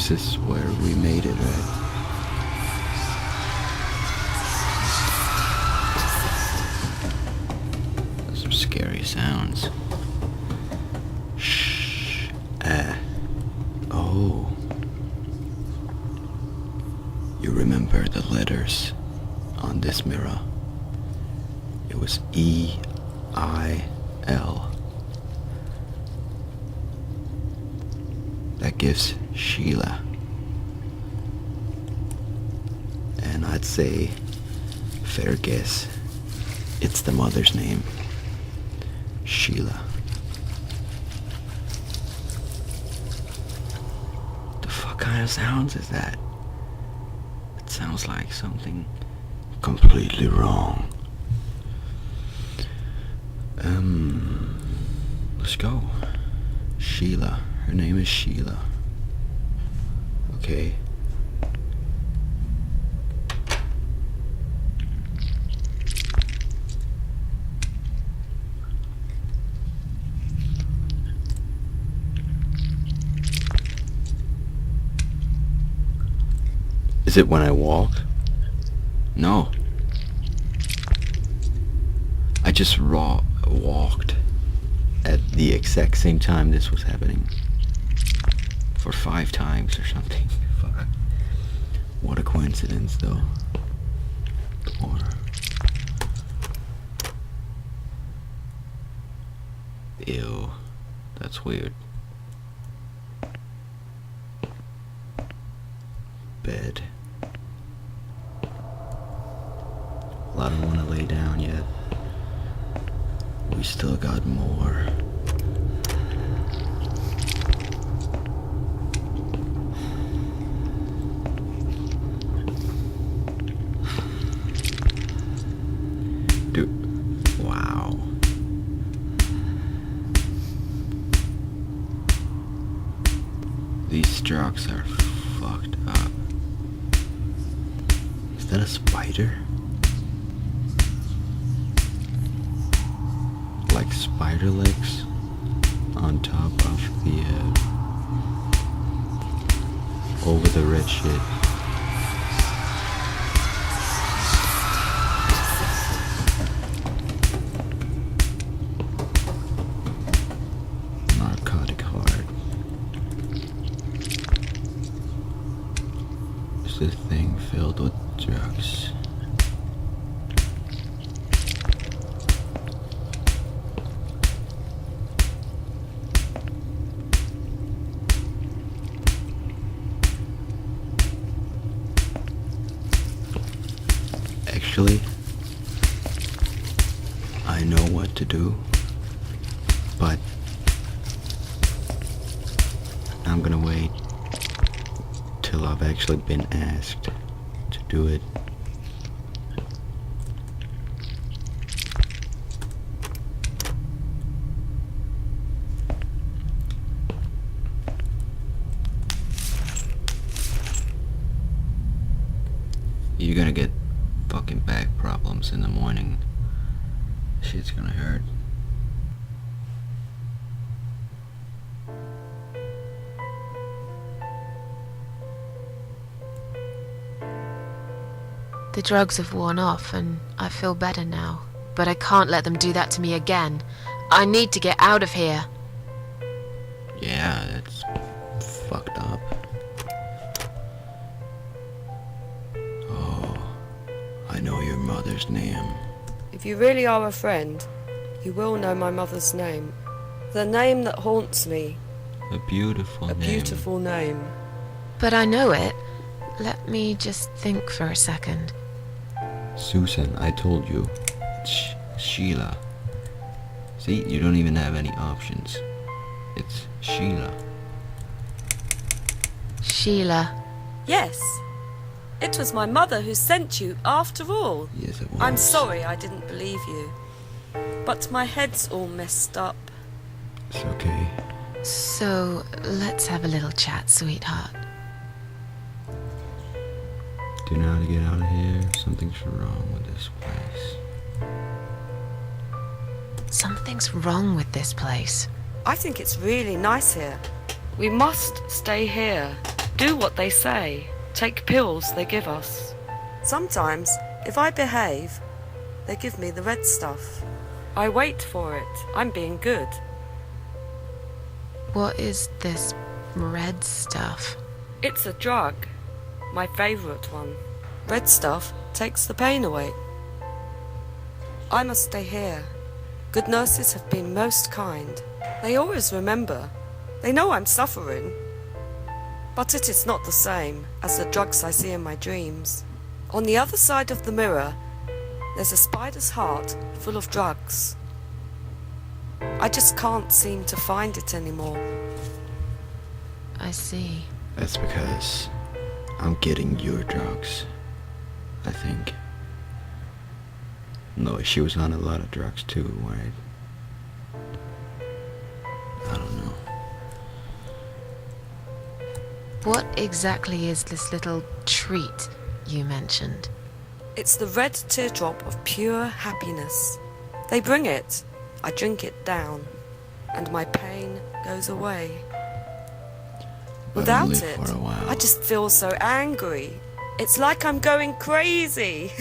This is where we made it, right? Some scary sounds. Shh. Oh. You remember the letters on this mirror? It was E-I-L. That gives Sheila. And I'd say, fair guess, it's the mother's name. Sheila. The fuck kind of sounds is that? It sounds like something completely wrong. Let's go. Sheila. Her name is Sheila. Okay. Is it when I walk? No. I just walked at the exact same time this was happening. For 5 times or something. Fuck. What a coincidence, though. Or... Ew. That's weird. Bed. Well, I don't want to lay down yet. We still got more. Dude, wow. These drugs are fucked up. Is that a spider? Like spider legs on top of the over the red shit. Narcotic heart. Is this thing filled with drugs? Actually, I know what to do, but I'm gonna wait till I've actually been asked to do it. You're gonna get fucking back problems in the morning. Shit's gonna hurt. The drugs have worn off and I feel better now. But I can't let them do that to me again. I need to get out of here. Yeah, that's fucked up. I know your mother's name. If you really are a friend, you will know my mother's name. The name that haunts me. A beautiful name. A beautiful name. But I know it. Let me just think for a second. Susan, I told you. It's Sheila. See, you don't even have any options. It's Sheila. Sheila. Yes. It was my mother who sent you, after all. Yes, it was. I'm sorry I didn't believe you. But my head's all messed up. It's okay. So, let's have a little chat, sweetheart. Do you know how to get out of here? Something's wrong with this place. Something's wrong with this place. I think it's really nice here. We must stay here. do what they say. Take pills they give us. Sometimes, if I behave, they give me the red stuff. I wait for it. I'm being good. What is this red stuff? It's a drug. My favourite one. Red stuff takes the pain away. I must stay here. Good nurses have been most kind. They always remember. They know I'm suffering. But it is not the same as the drugs I see in my dreams. On the other side of the mirror, there's a spider's heart full of drugs. I just can't seem to find it anymore. I see. That's because I'm getting your drugs, I think. No, she was on a lot of drugs too, right? I don't know. What exactly is this little treat you mentioned? It's the red teardrop of pure happiness. They bring it. I drink it down, and my pain goes away. But Without only it, for a while. I just feel so angry. It's like I'm going crazy.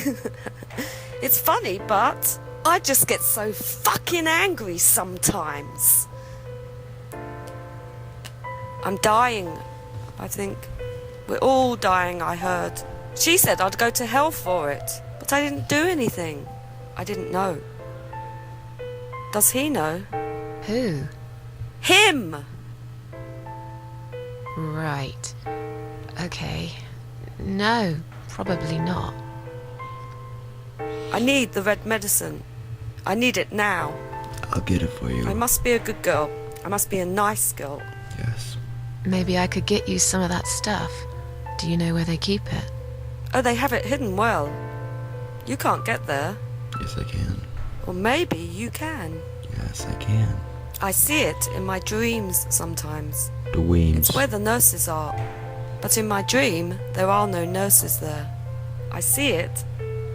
It's funny, but I just get so fucking angry sometimes. I'm dying, I think. We're all dying, I heard. She said I'd go to hell for it, but I didn't do anything. I didn't know. Does he know? Who? Him! Right. Okay. No, probably not. I need the red medicine. I need it now. I'll get it for you. I must be a good girl. I must be a nice girl. Yes. Maybe I could get you some of that stuff. Do you know where they keep it? Oh, they have it hidden well. You can't get there. Yes, I can. Or maybe you can. Yes, I can. I see it in my dreams sometimes. The weems. It's where the nurses are. But in my dream, there are no nurses there. I see it,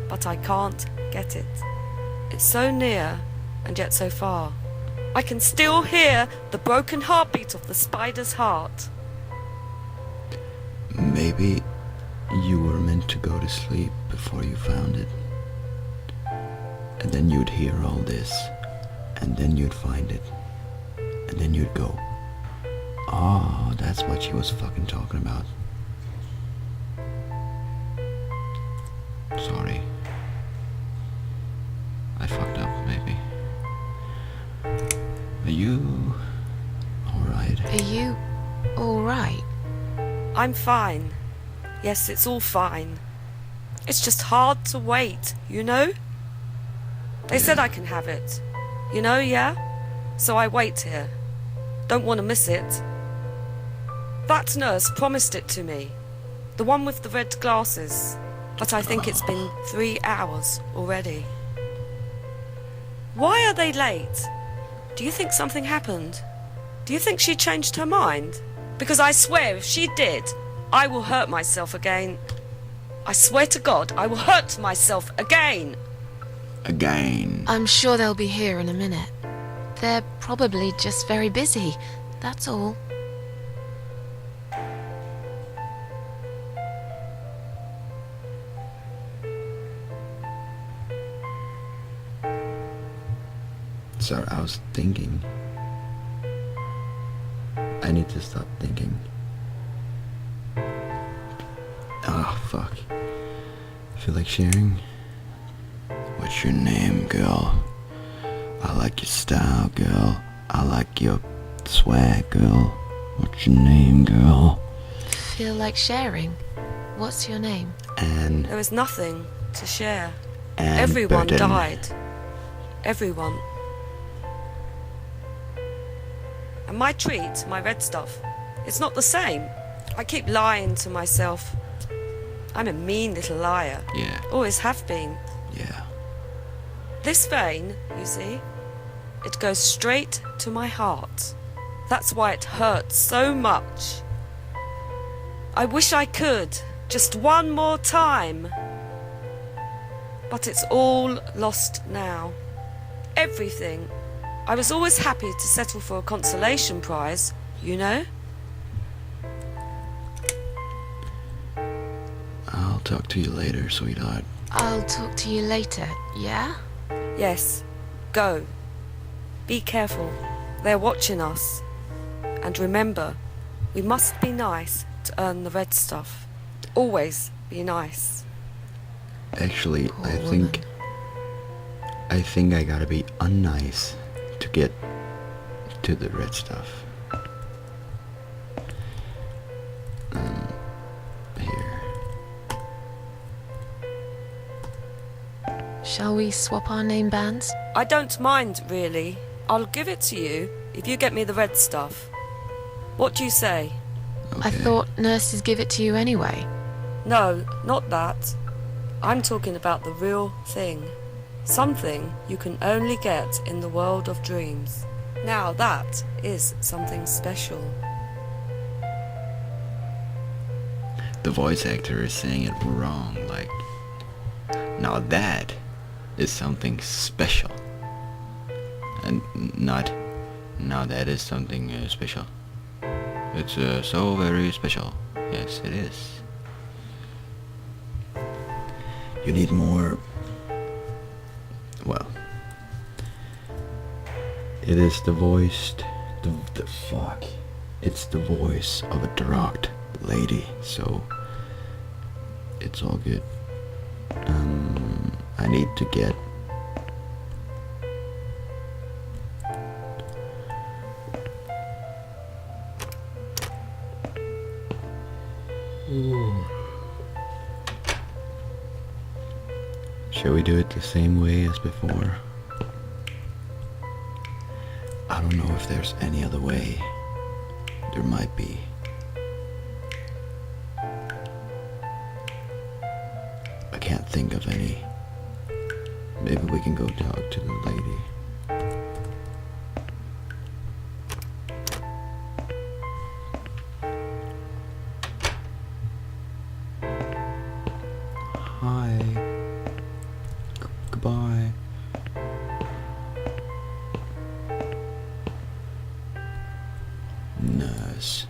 but I can't get it. It's so near, and yet so far. I can still hear the broken heartbeat of the spider's heart. Maybe you were meant to go to sleep before you found it. And then you'd hear all this. And then you'd find it. And then you'd go, oh, that's what she was fucking talking about. Sorry. I fucked up, maybe. Are you alright? Are you alright? I'm fine. Yes, it's all fine. It's just hard to wait, you know? They said I can have it. You know, yeah? So I wait here. Don't want to miss it. That nurse promised it to me. The one with the red glasses. But I think it's been 3 hours already. Why are they late? Do you think something happened? Do you think she changed her mind? Because I swear if she did, I will hurt myself again. I swear to God, I will hurt myself again. Again. I'm sure they'll be here in a minute. They're probably just very busy, that's all. Sorry, I was thinking. I need to stop thinking. Ah, fuck. Feel like sharing? What's your name, girl? I like your style, girl. I like your swag, girl. What's your name, girl? Feel like sharing? What's your name? Anne. There was nothing to share. Anne Everyone Burden. died. Everyone. And my treat, my red stuff, it's not the same. I keep lying to myself. I'm a mean little liar. Yeah, Always have been. yeah. This vein, you see, it goes straight to my heart. That's why it hurts so much. I wish I could, just one more time. But it's all lost now. Everything. I was always happy to settle for a consolation prize, you know? talk to you later, sweetheart. I'll talk to you later, yeah? Yes, go. Be careful. They're watching us. And remember, we must be nice to earn the red stuff. Always be nice. Actually, Poor I woman. think I gotta be unnice to get to the red stuff. Here. Shall we swap our name bands? I don't mind, really. I'll give it to you if you get me the red stuff. What do you say? I Okay. thought nurses give it to you anyway. No, not that. I'm talking about the real thing. Something you can only get in the world of dreams. Now that is something special. The voice actor is saying it wrong, like, now that is something special. And not, now that is something special. It's so very special. Yes, it is. You need more, well, it is the voiced, the fuck, it's the voice of a drugged lady, so it's all good. I need to get Shall we do it the same way as before? I don't know if there's any other way. There might be. I can't think of any. Maybe we can go talk to the lady. Hi. Goodbye. Nurse.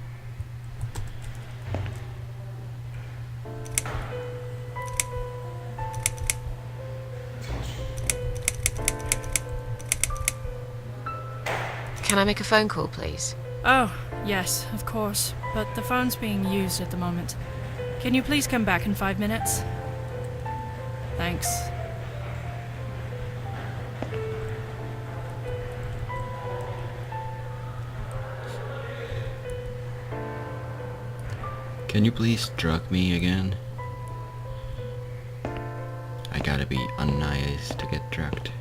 Can I make a phone call, please? Oh, yes, of course. But the phone's being used at the moment. Can you please come back in 5 minutes? Thanks. Can you please drug me again? I gotta be unnice to get drugged.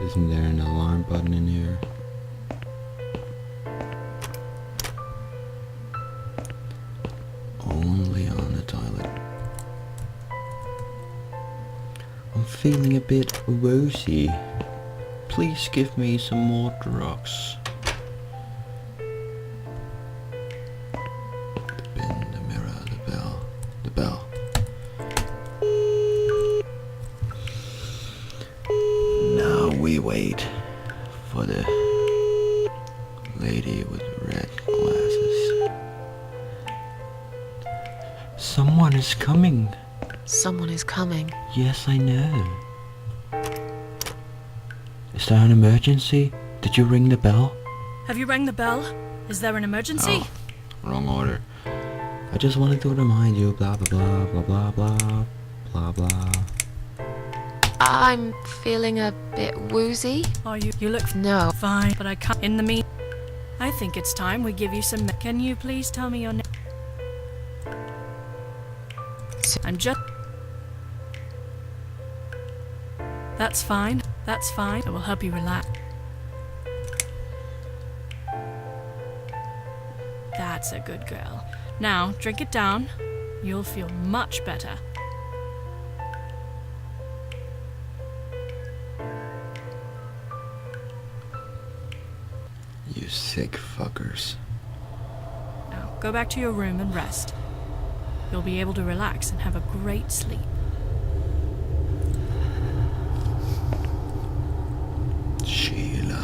Isn't there an alarm button in here? Only on the toilet. I'm feeling a bit woozy. Please give me some more drugs. The bin, the mirror, the bell. The bell. Now we wait for the lady with red glasses. Someone is coming. Someone is coming. Yes, I know. Is there an emergency? Did you ring the bell? Have you rang the bell? Is there an emergency? Oh, wrong order. I just wanted to remind you, blah blah blah blah blah blah blah blah. I'm feeling a bit woozy. Are you? You look No. fine, but I can't. In the mean, I think it's time we give you some. Can you please tell me your name? I'm just. That's fine. That's fine. It will help you relax. That's a good girl. Now, drink it down. You'll feel much better. You sick fuckers. Now, go back to your room and rest. You'll be able to relax and have a great sleep. Sheila.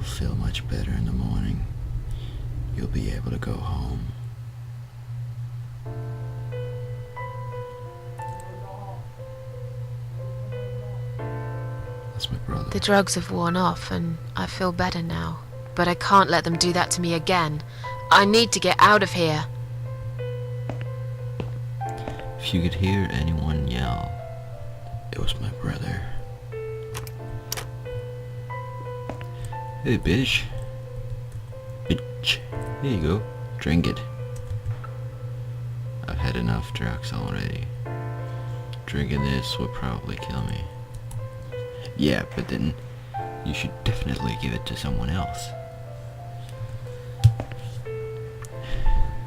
feel much better in the morning. You'll be able to go home. That's my brother. The drugs have worn off and I feel better now. But I can't let them do that to me again. I need to get out of here. If you could hear anyone yell, it was my brother. Hey, bitch. Bitch. Here you go. Drink it. I've had enough drugs already. Drinking this would probably kill me. Yeah, but then you should definitely give it to someone else.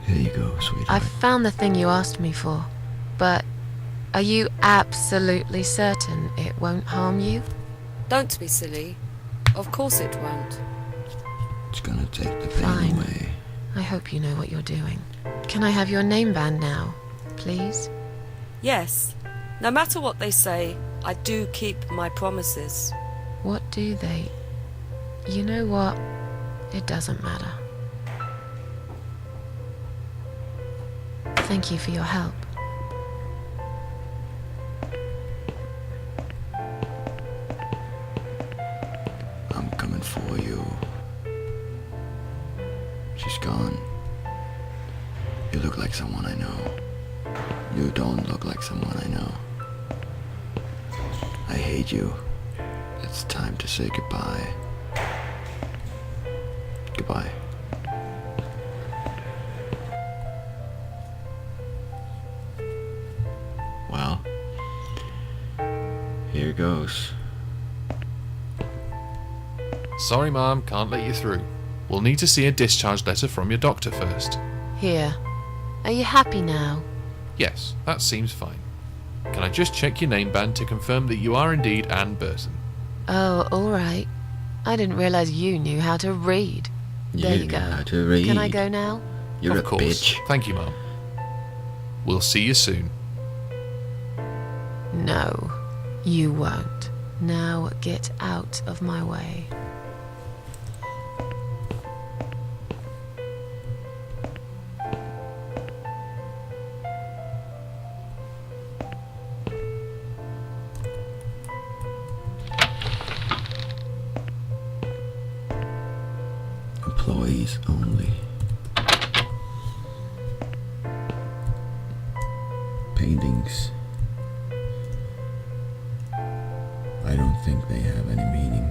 Here you go, sweetheart. I've found the thing you asked me for. But are you absolutely certain it won't harm you? Don't be silly. Of course it won't. It's gonna take the pain Fine. away. I hope you know what you're doing. Can I have your name band now, please? Yes. No matter what they say, I do keep my promises. What do they? You know what? It doesn't matter. Thank you for your help. I'm coming for you. She's gone. You look like someone I know. You don't look like someone I know. I hate you. It's time to say goodbye. Goodbye. Well, here goes. Sorry, Mom, can't let you through. We'll need to see a discharge letter from your doctor first. Here. Are you happy now? Yes, that seems fine. Can I just check your name band to confirm that you are indeed Anne Burton? Oh, all right. I didn't realize you knew how to read. There you know go. how to read. Can I go now? You're Of a course. bitch. Thank you, Mom. We'll see you soon. No, you won't. Now get out of my way. Employees only. Paintings. I don't think they have any meaning.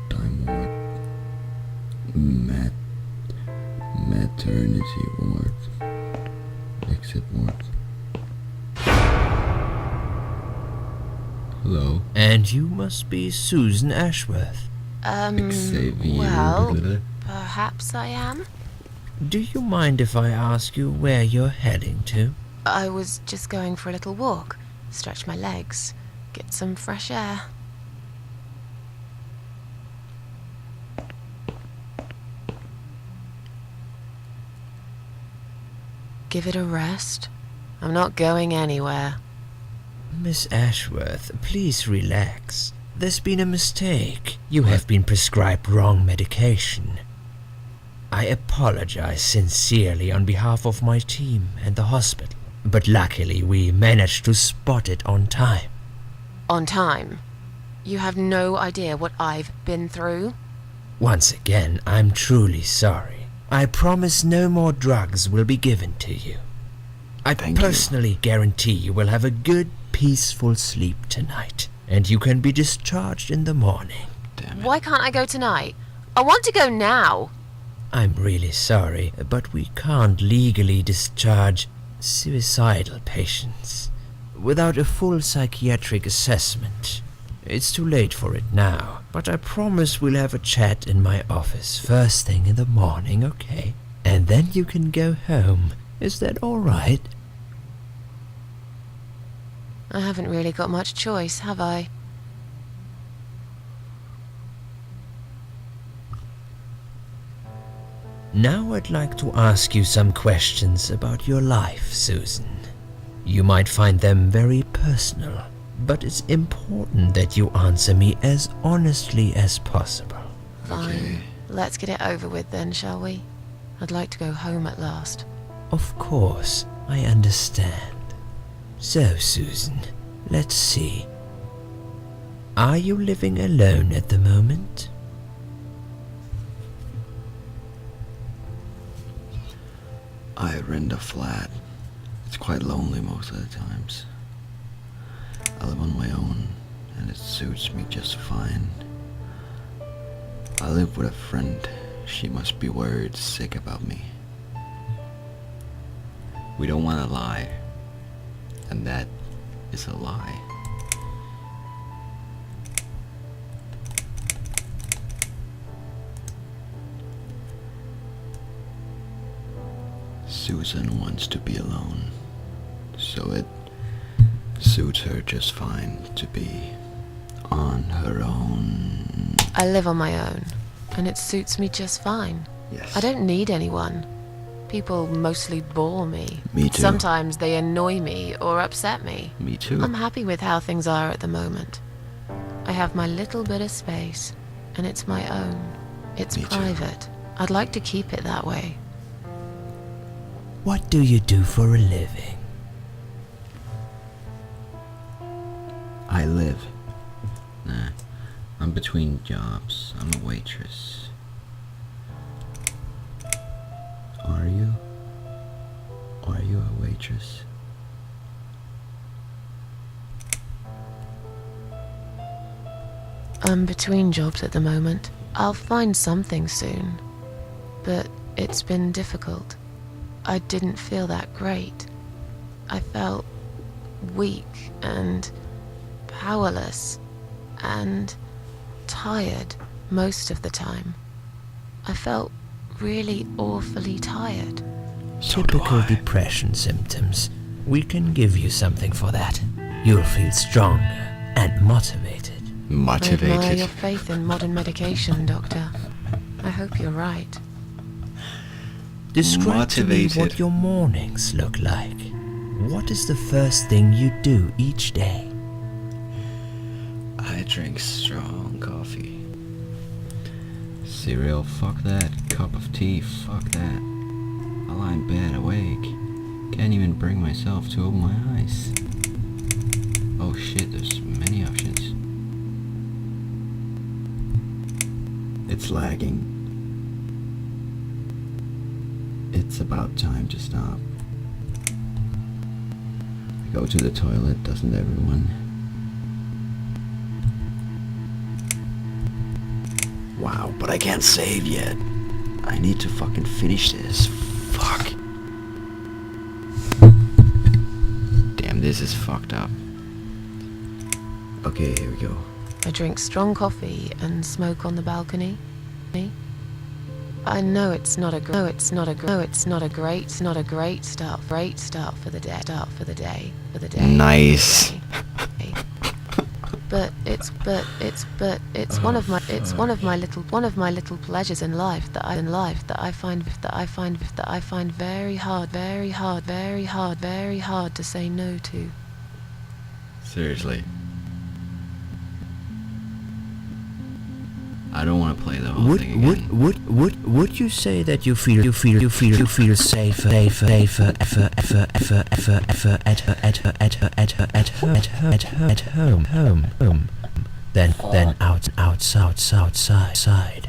Time ward. Maternity ward. Exit ward. Hello. And you must be Susan Ashworth. Xavier. Well, perhaps I am. Do you mind if I ask you where you're heading to? I was just going for a little walk, stretch my legs, get some fresh air. Give it a rest. I'm not going anywhere. Miss Ashworth, please relax. There's been a mistake. You have been prescribed wrong medication. I apologize sincerely on behalf of my team and the hospital, but luckily we managed to spot it on time. On time. You have no idea what I've been through. Once again, I'm truly sorry. I promise no more drugs will be given to you. I Thank you. personally guarantee you will have a good, peaceful sleep tonight, and you can be discharged in the morning. Damn it. Why can't I go tonight? I want to go now. I'm really sorry, but we can't legally discharge suicidal patients without a full psychiatric assessment. It's too late for it now, but I promise we'll have a chat in my office first thing in the morning, okay? And then you can go home. Is that all right? I haven't really got much choice, have I? Now I'd like to ask you some questions about your life, Susan. You might find them very personal. but it's important that you answer me as honestly as possible. Fine. Okay. Let's get it over with then, shall we? I'd like to go home at last. Of course, I understand. So, Susan, let's see. Are you living alone at the moment? I rent a flat. It's quite lonely most of the times. I live on my own, and it suits me just fine. I live with a friend. She must be worried sick about me. We don't want to lie, and that is a lie. Susan wants to be alone, so it suits her just fine to be on her own. I live on my own, and it suits me just fine. Yes. I don't need anyone. People mostly bore me. Me too. Sometimes they annoy me or upset me. Me too. I'm happy with how things are at the moment. I have my little bit of space, and it's my own. It's Me too. private. I'd like to keep it that way. What do you do for a living? I live. Nah, I'm between jobs. I'm a waitress. Are you? Are you a waitress? I'm between jobs at the moment. I'll find something soon. But it's been difficult. I didn't feel that great. I felt weak and powerless and tired most of the time. I felt really awfully tired. So do Typical I. depression symptoms. We can give you something for that. You'll feel stronger and motivated. I admire Motivated. your faith in modern medication, Doctor. I hope you're right. Describe to me Motivated. what your mornings look like. What is the first thing you do each day? I drink strong coffee. Cereal, fuck that. Cup of tea, fuck that. I lie in bed awake. Can't even bring myself to open my eyes. Oh shit, there's many options. It's lagging. It's about time to stop. I go to the toilet, doesn't everyone? Wow, but I can't save yet. I need to fucking finish this. Fuck. Damn, this is fucked up. Okay, here we go. I drink strong coffee and smoke on the balcony. I know it's not a great start for the day. Nice. But it's one of my little pleasures in life that I find very hard to say no to. Seriously. I don't want to play the whole thing again. Would you say that you feel safer at home than outside?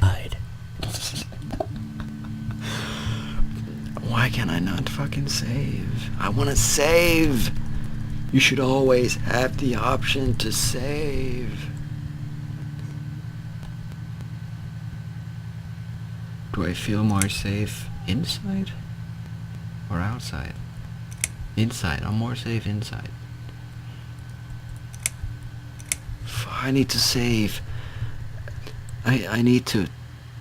Why can I not fucking save? I want to save. You should always have the option to save. Do I feel more safe inside or outside? Inside. I'm more safe inside. I need to save. I need to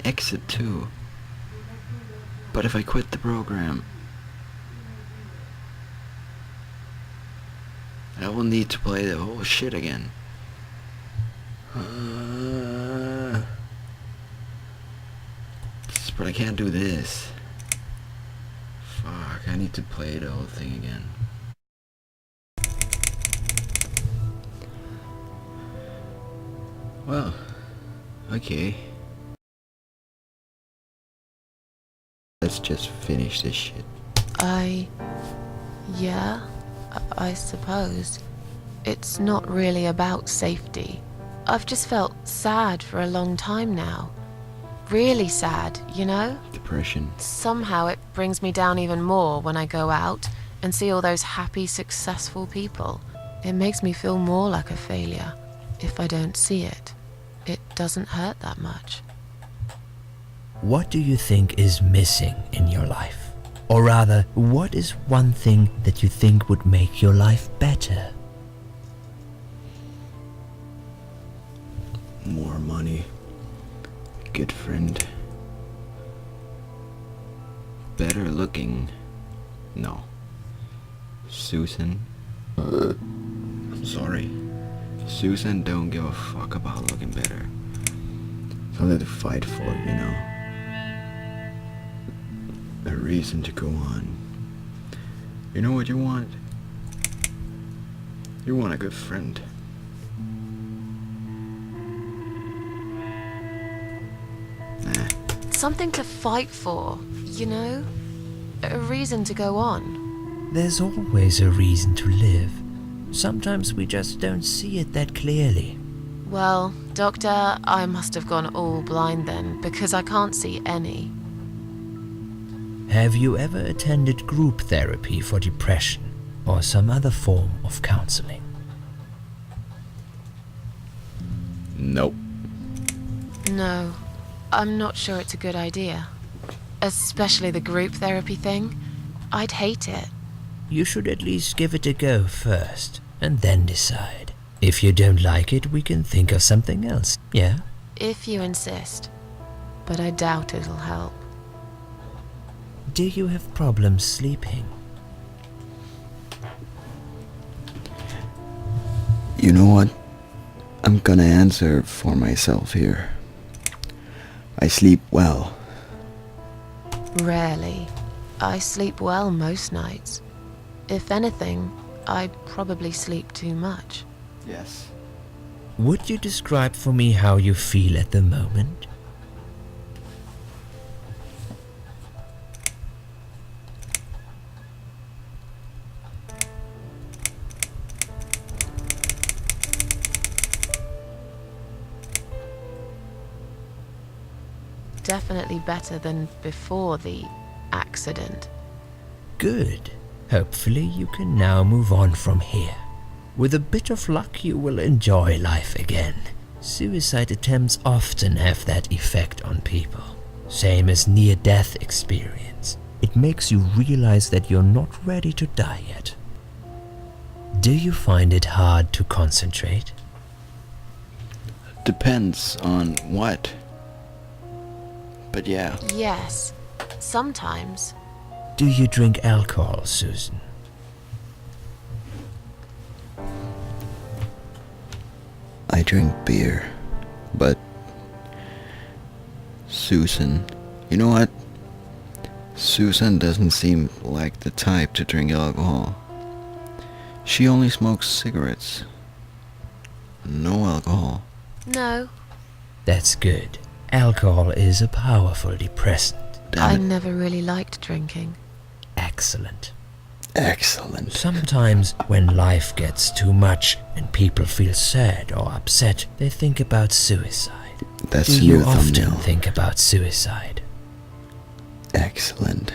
exit too. But if I quit the program, I will need to play the whole shit again. But I can't do this. Fuck, I need to play the whole thing again. Well, okay. Let's just finish this shit. Yeah, I suppose. It's not really about safety. I've just felt sad for a long time now. Really sad, you know? Depression. Somehow it brings me down even more when I go out and see all those happy, successful people. It makes me feel more like a failure. If I don't see it, it doesn't hurt that much. What do you think is missing in your life? Or rather, what is one thing that you think would make your life better? More money. Good friend. Better looking. No. Susan. I'm sorry. Susan don't give a fuck about looking better. Something to fight for, you know. A reason to go on. You know what you want? You want a good friend. Nah. Something to fight for, you know? A reason to go on. There's always a reason to live. Sometimes we just don't see it that clearly. Well, Doctor, I must have gone all blind then, because I can't see any. Have you ever attended group therapy for depression or some other form of counseling? Nope. No, I'm not sure it's a good idea. Especially the group therapy thing. I'd hate it. You should at least give it a go first, and then decide. If you don't like it, we can think of something else, yeah? If you insist. But I doubt it'll help. Do you have problems sleeping? You know what? I'm gonna answer for myself here. I sleep well. Rarely. I sleep well most nights. If anything, I probably sleep too much. Yes. Would you describe for me how you feel at the moment? Definitely better than before the accident. Good. Hopefully you can now move on from here. With a bit of luck you will enjoy life again. Suicide attempts often have that effect on people. Same as near-death experience. It makes you realize that you're not ready to die yet. Do you find it hard to concentrate? Depends on what. But yeah. Yes, sometimes. Do you drink alcohol, Susan? I drink beer. But Susan, you know what? Susan doesn't seem like the type to drink alcohol. She only smokes cigarettes. No alcohol. No, That's good. Alcohol is a powerful depressant. I Damn it. never really liked drinking. Excellent. Excellent. Sometimes when life gets too much and people feel sad or upset, they think about suicide. That's Do the you new often thumbnail. think about suicide? Excellent.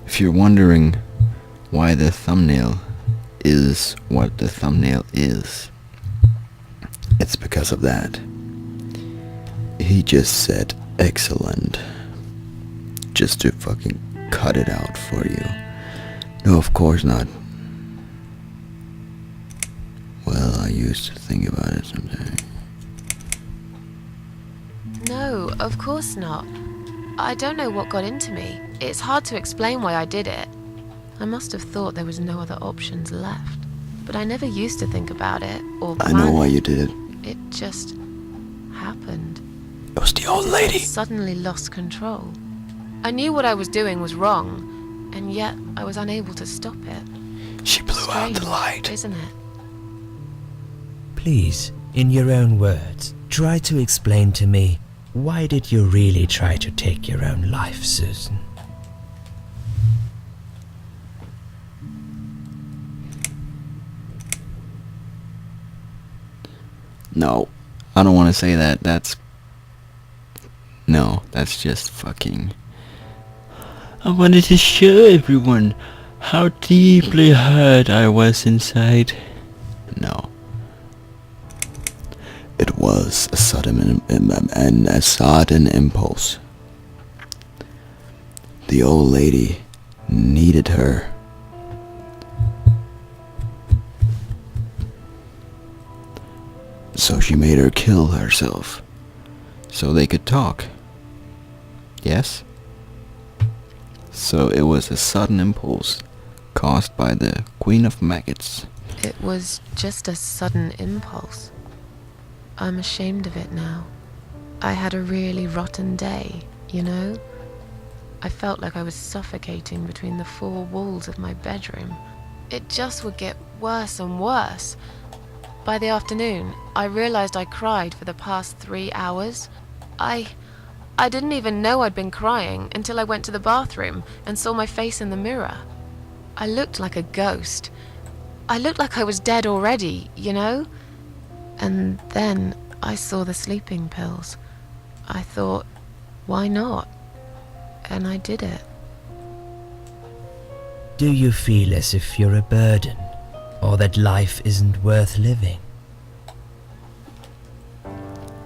If you're wondering why the thumbnail is what the thumbnail is, it's because of that. He just said excellent. Just to fucking cut it out for you. No, of course not. Well, I used to think about it sometimes. No, of course not. I don't know what got into me. It's hard to explain why I did it. I must have thought there was no other options left. But I never used to think about it or I plan know why it. you did it. It just happened. It was the old lady. I suddenly lost control. I knew what I was doing was wrong, and yet I was unable to stop it. She blew out Strange, the light. isn't it? Please, in your own words, try to explain to me, why did you really try to take your own life, Susan? No, I don't want to say that. No, that's just fucking... I wanted to show everyone how deeply hurt I was inside. No. It was a sudden impulse. The old lady needed her. So she made her kill herself, so they could talk. Yes? So it was a sudden impulse, caused by the Queen of Maggots. It was just a sudden impulse. I'm ashamed of it now. I had a really rotten day, you know? I felt like I was suffocating between the four walls of my bedroom. It just would get worse and worse. By the afternoon, I realized I cried for the past 3 hours. I didn't even know I'd been crying until I went to the bathroom and saw my face in the mirror. I looked like a ghost. I looked like I was dead already, you know? And then I saw the sleeping pills. I thought, why not? And I did it. Do you feel as if you're a burden, or that life isn't worth living?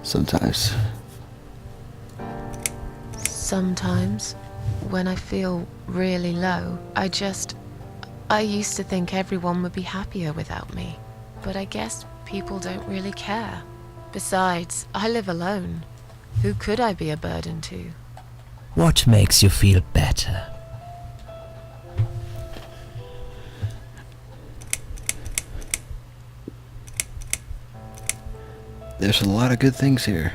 Sometimes. Sometimes, when I feel really low, I used to think everyone would be happier without me. But I guess people don't really care. Besides, I live alone. Who could I be a burden to? What makes you feel better? There's a lot of good things here.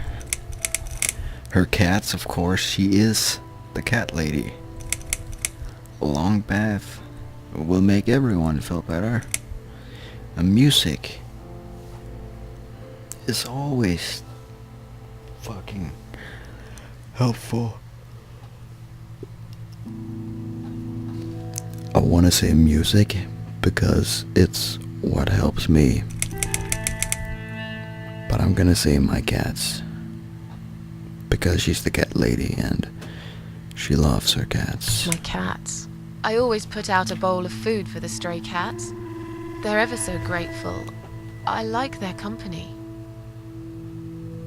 Her cats, of course, she is the cat lady. A long bath will make everyone feel better. And music is always fucking helpful. I want to say music because it's what helps me. But I'm gonna say my cats. Because she's the cat lady and she loves her cats. My cats. I always put out a bowl of food for the stray cats. They're ever so grateful. I like their company.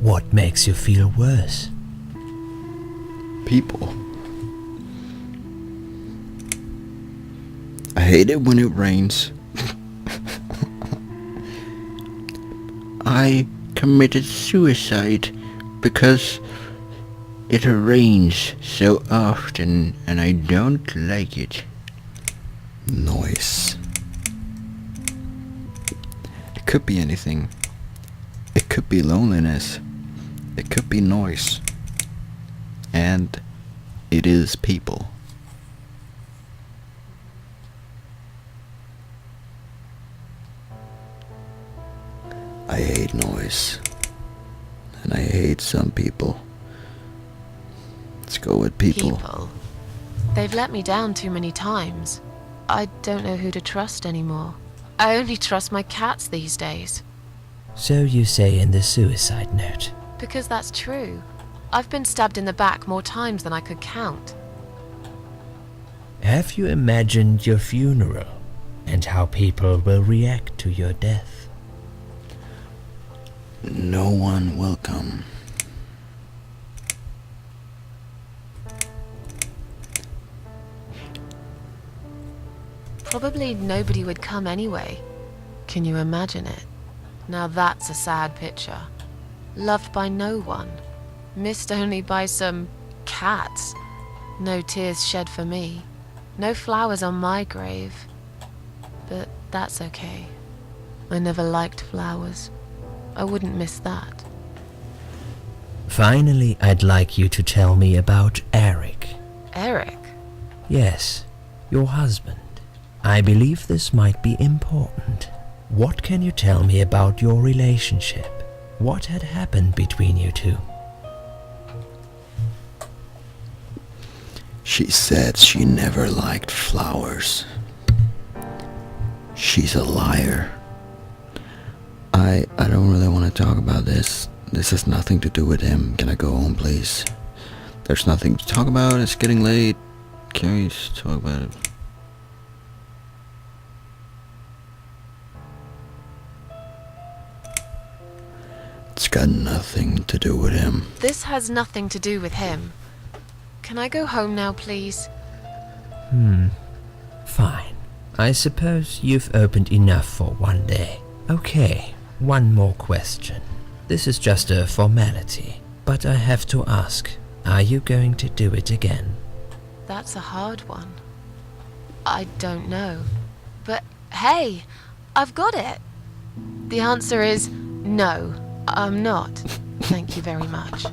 What makes you feel worse? People. I hate it when it rains. I committed suicide because it rains so often and I don't like it. Noise. It could be anything. It could be loneliness. It could be noise. And it is people. I hate noise. And I hate some people. Let's go with people. People. They've let me down too many times. I don't know who to trust anymore. I only trust my cats these days. So you say in the suicide note. Because that's true. I've been stabbed in the back more times than I could count. Have you imagined your funeral and how people will react to your death? No one will come. Probably nobody would come anyway. Can you imagine it? Now that's a sad picture. Loved by no one. Missed only by some cats. No tears shed for me. No flowers on my grave. But that's okay. I never liked flowers. I wouldn't miss that. Finally, I'd like you to tell me about Eric. Eric? Yes, your husband. I believe this might be important. What can you tell me about your relationship? What had happened between you two? She said she never liked flowers. She's a liar. I don't really want to talk about this. This has nothing to do with him. Can I go home, please? There's nothing to talk about. It's getting late. Can we just talk about it? It's got nothing to do with him. This has nothing to do with him. Can I go home now, please? Fine. I suppose you've opened enough for one day. Okay, one more question. This is just a formality, but I have to ask, are you going to do it again? That's a hard one. I don't know. But hey, I've got it. The answer is no, I'm not. Thank you very much.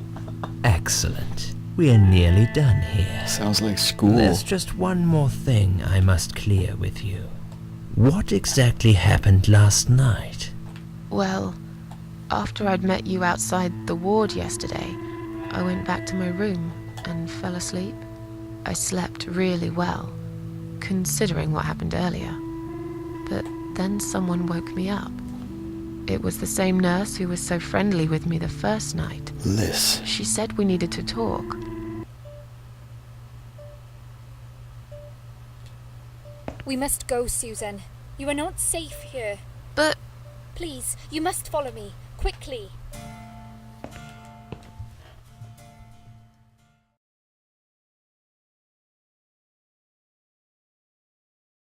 Excellent. We're nearly done here. Sounds like school. There's just one more thing I must clear with you. What exactly happened last night? Well, after I'd met you outside the ward yesterday, I went back to my room and fell asleep. I slept really well, considering what happened earlier. But then someone woke me up. It was the same nurse who was so friendly with me the first night. Liz. She said we needed to talk. We must go, Susan. You are not safe here. But Please, you must follow me. Quickly.